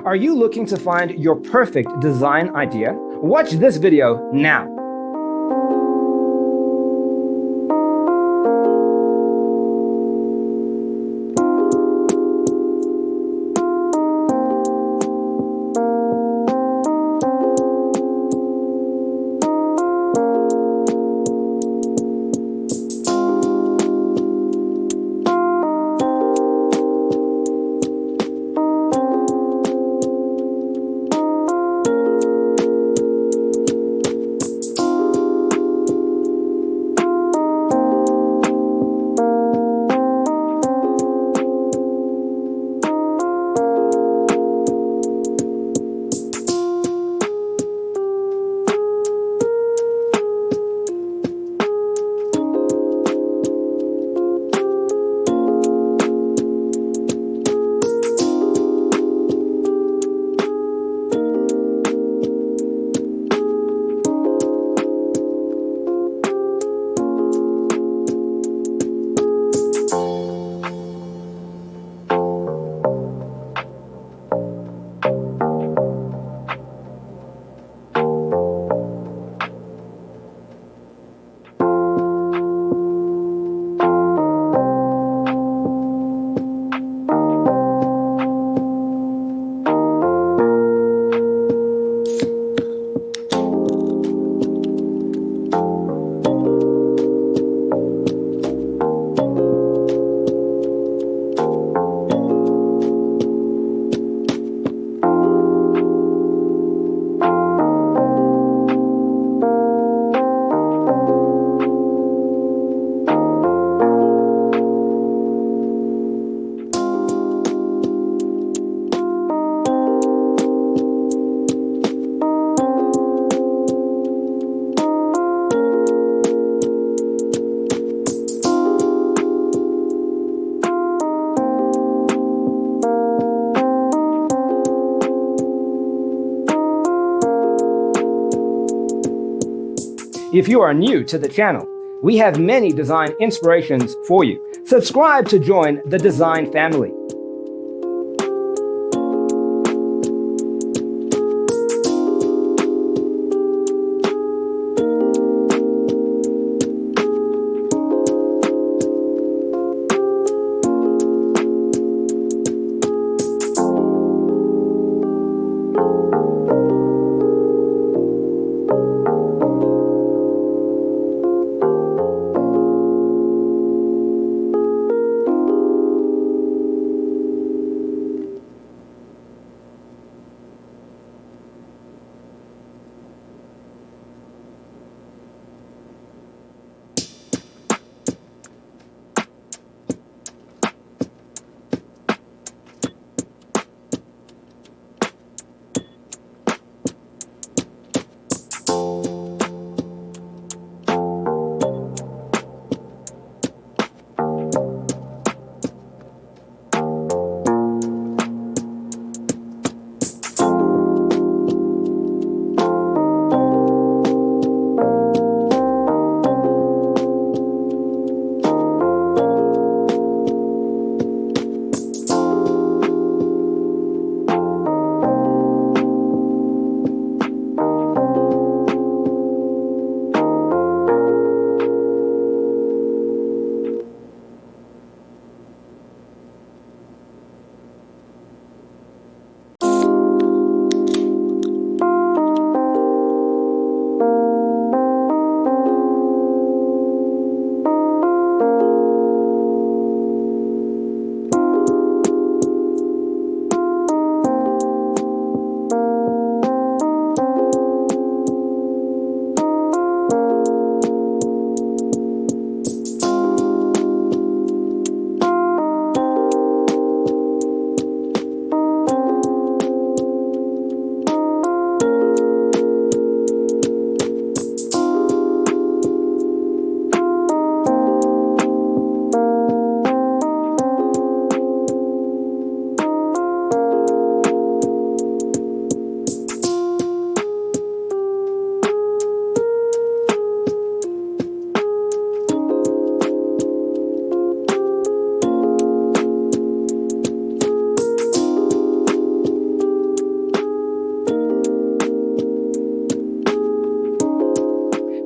Are you looking to find your perfect design idea? Watch this video now. If you are new to the channel, we have many design inspirations for you. Subscribe to join the design family.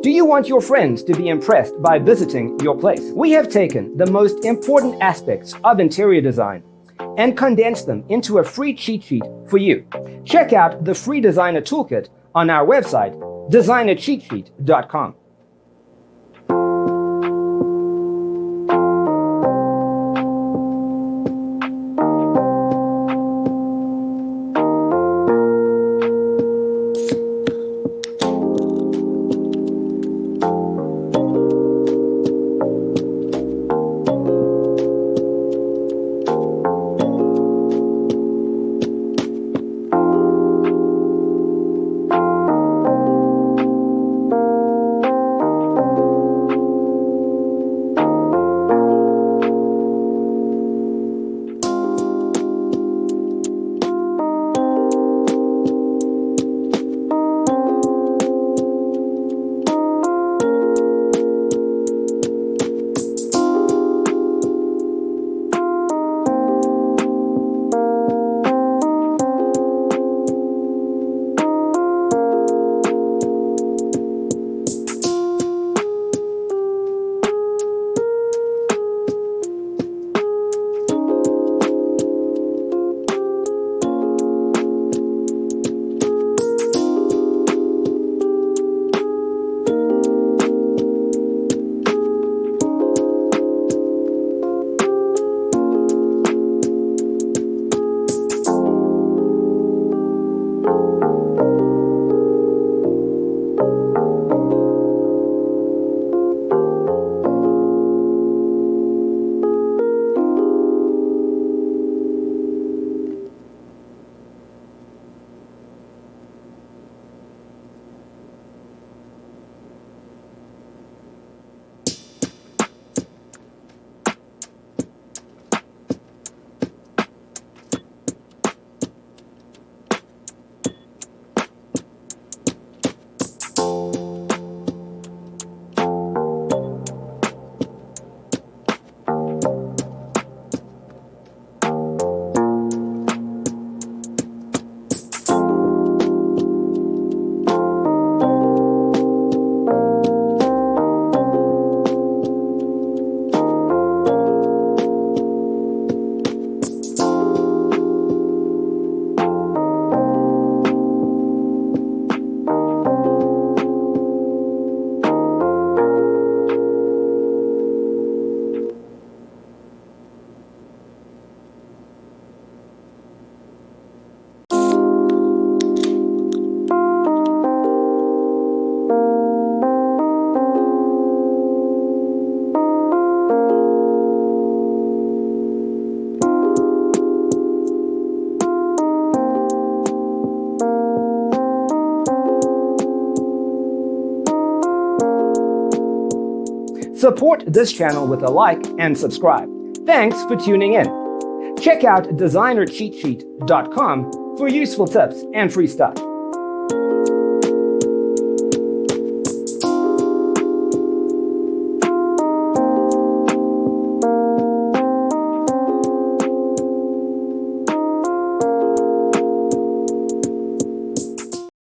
Do you want your friends to be impressed by visiting your place? We have taken the most important aspects of interior design and condensed them into a free cheat sheet for you. Check out the free designer toolkit on our website, designercheatsheet.com. Support this channel with a like and subscribe. Thanks for tuning in. Check out designercheatsheet.com for useful tips and free stuff.